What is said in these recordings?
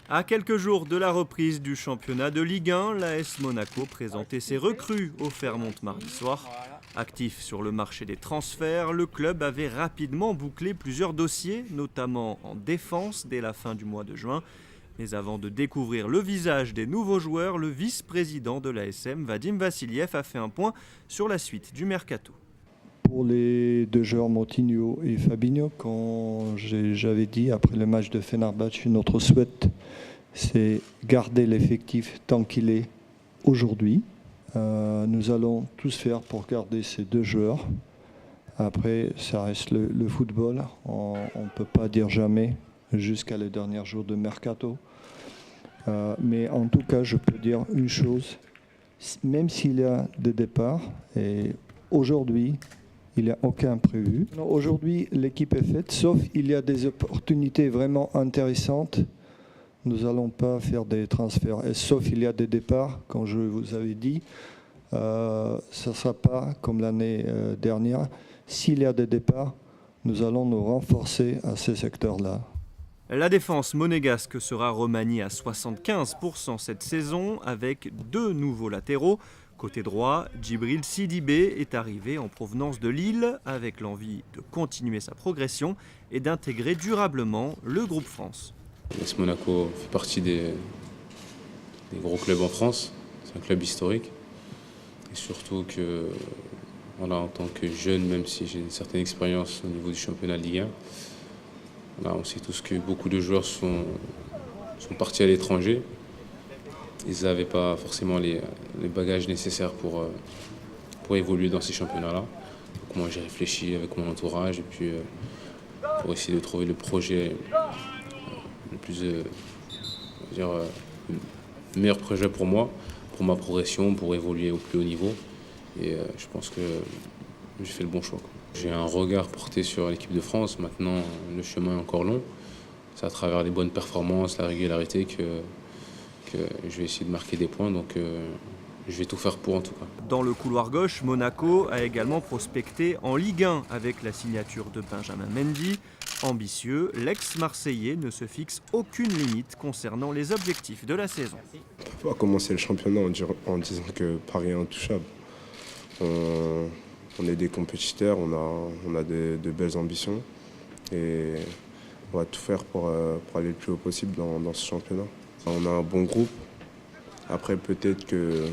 À quelques jours de la reprise du championnat de Ligue 1, l'AS Monaco présentait ses recrues au Fairmont mardi soir. Actif sur le marché des transferts, le club avait rapidement bouclé plusieurs dossiers, notamment en défense dès la fin du mois de juin. Mais avant de découvrir le visage des nouveaux joueurs, le vice-président de l'ASM, Vadim Vassiliev, a fait un point sur la suite du mercato. Pour les deux joueurs Moutinho et Fabinho, quand j'avais dit après le match de Fenerbahçe, notre souhait, c'est garder l'effectif tant qu'il est aujourd'hui. Nous allons tous faire pour garder ces deux joueurs. Après, ça reste le football. On ne peut pas dire jamais jusqu'à les derniers jours de mercato. Mais en tout cas, je peux dire une chose. Même s'il y a des départs, et aujourd'hui, il n'y a aucun prévu. Aujourd'hui, l'équipe est faite, sauf il y a des opportunités vraiment intéressantes. Nous n'allons pas faire des transferts, et sauf il y a des départs, comme je vous avais dit. Ça ne sera pas comme l'année dernière. S'il y a des départs, nous allons nous renforcer à ces secteurs-là. La défense monégasque sera remaniée à 75% cette saison avec deux nouveaux latéraux. Côté droit, Djibril Sidibé est arrivé en provenance de Lille avec l'envie de continuer sa progression et d'intégrer durablement le groupe France. L'AS Monaco fait partie des gros clubs en France, c'est un club historique. Et surtout que, voilà, en tant que jeune, même si j'ai une certaine expérience au niveau du championnat de Ligue 1, voilà, on sait tous que beaucoup de joueurs sont partis à l'étranger. Ils n'avaient pas forcément les bagages nécessaires pour évoluer dans ces championnats-là. Donc moi j'ai réfléchi avec mon entourage et puis pour essayer de trouver le projet le plus, le meilleur projet pour moi, pour ma progression, pour évoluer au plus haut niveau. Et je pense que j'ai fait le bon choix. J'ai un regard porté sur l'équipe de France. Maintenant, le chemin est encore long. C'est à travers les bonnes performances, la régularité que je vais essayer de marquer des points. Donc je vais tout faire pour en tout cas. Dans le couloir gauche, Monaco a également prospecté en Ligue 1 avec la signature de Benjamin Mendy. Ambitieux, l'ex-Marseillais ne se fixe aucune limite concernant les objectifs de la saison. On ne peut pas commencer le championnat en disant que Paris est intouchable. On est des compétiteurs, on a de belles ambitions et on va tout faire pour aller le plus haut possible dans ce championnat. On a un bon groupe. Après, peut-être que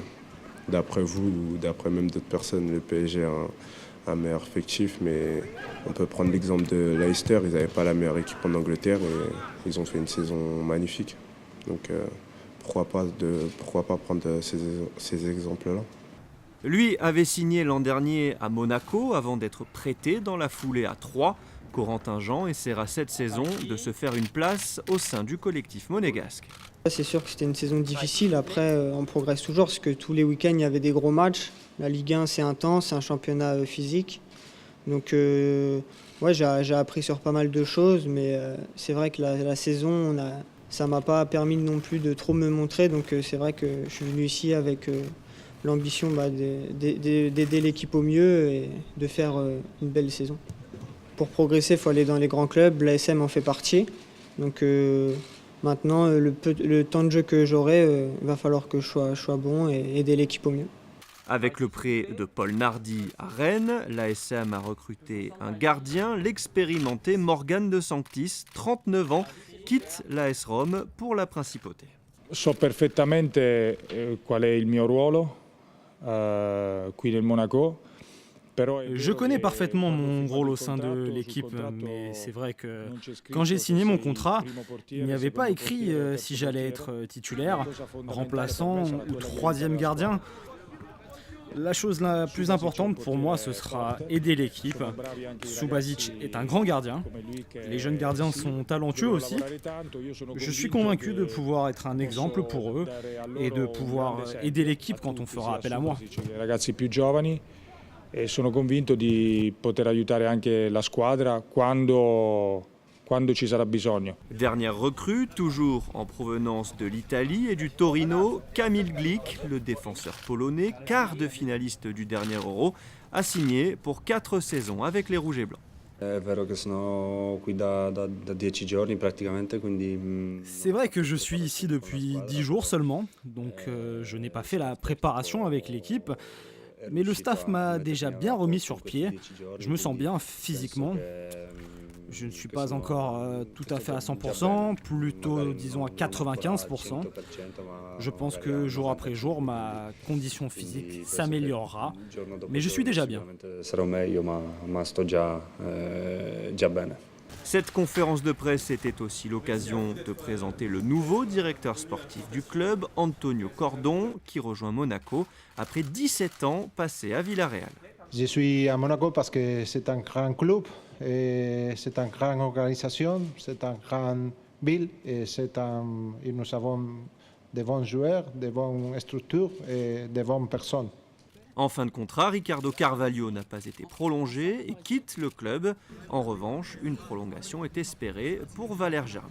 d'après vous ou d'après même d'autres personnes, le PSG a un meilleur effectif, mais on peut prendre l'exemple de Leicester. Ils n'avaient pas la meilleure équipe en Angleterre et ils ont fait une saison magnifique. Donc pourquoi pas prendre ces exemples-là. Lui avait signé l'an dernier à Monaco avant d'être prêté dans la foulée à Troyes. Corentin Jean essaiera cette saison de se faire une place au sein du collectif monégasque. C'est sûr que c'était une saison difficile. Après, on progresse toujours parce que tous les week-ends, il y avait des gros matchs. La Ligue 1, c'est intense, c'est un championnat physique. Donc, ouais, j'ai appris sur pas mal de choses, mais c'est vrai que la saison, ça ne m'a pas permis non plus de trop me montrer. Donc, c'est vrai que je suis venu ici avec l'ambition d'aider l'équipe au mieux et de faire une belle saison. Pour progresser, il faut aller dans les grands clubs. L'ASM en fait partie. Donc, maintenant, le temps de jeu que j'aurai, il va falloir que je sois bon et aider l'équipe au mieux. Avec le prêt de Paul Nardi à Rennes, l'ASM a recruté un gardien, l'expérimenté Morgan De Sanctis, 39 ans, quitte l'AS Rome pour la Principauté. So perfettamente qual è il mio ruolo qui nel Monaco. Je connais parfaitement mon rôle au sein de l'équipe, mais c'est vrai que quand j'ai signé mon contrat, il n'y avait pas écrit si j'allais être titulaire, remplaçant ou troisième gardien. La chose la plus importante pour moi, ce sera aider l'équipe. Subasic est un grand gardien. Les jeunes gardiens sont talentueux aussi. Je suis convaincu de pouvoir être un exemple pour eux et de pouvoir aider l'équipe quand on fera appel à moi. E sono convinto di poter aiutare anche la squadra quando ci sarà bisogno. Dernière recrue, toujours en provenance de l'Italie et du Torino, Kamil Glik, le défenseur polonais, quart de finaliste du dernier Euro, a signé pour 4 saisons avec les Rouges et Blancs. C'est vrai que je suis ici depuis 10 jours seulement, donc je n'ai pas fait la préparation avec l'équipe, mais le staff m'a déjà bien remis sur pied. Je me sens bien physiquement. Je ne suis pas encore tout à fait à 100%, plutôt disons à 95%. Je pense que jour après jour, ma condition physique s'améliorera, mais je suis déjà bien. Cette conférence de presse était aussi l'occasion de présenter le nouveau directeur sportif du club, Antonio Cordon, qui rejoint Monaco après 17 ans passés à Villarreal. Je suis à Monaco parce que c'est un grand club, et c'est une grande organisation, c'est une grande ville et nous avons de bons joueurs, de bonnes structures et de bonnes personnes. En fin de contrat, Ricardo Carvalho n'a pas été prolongé et quitte le club. En revanche, une prolongation est espérée pour Valère Germain.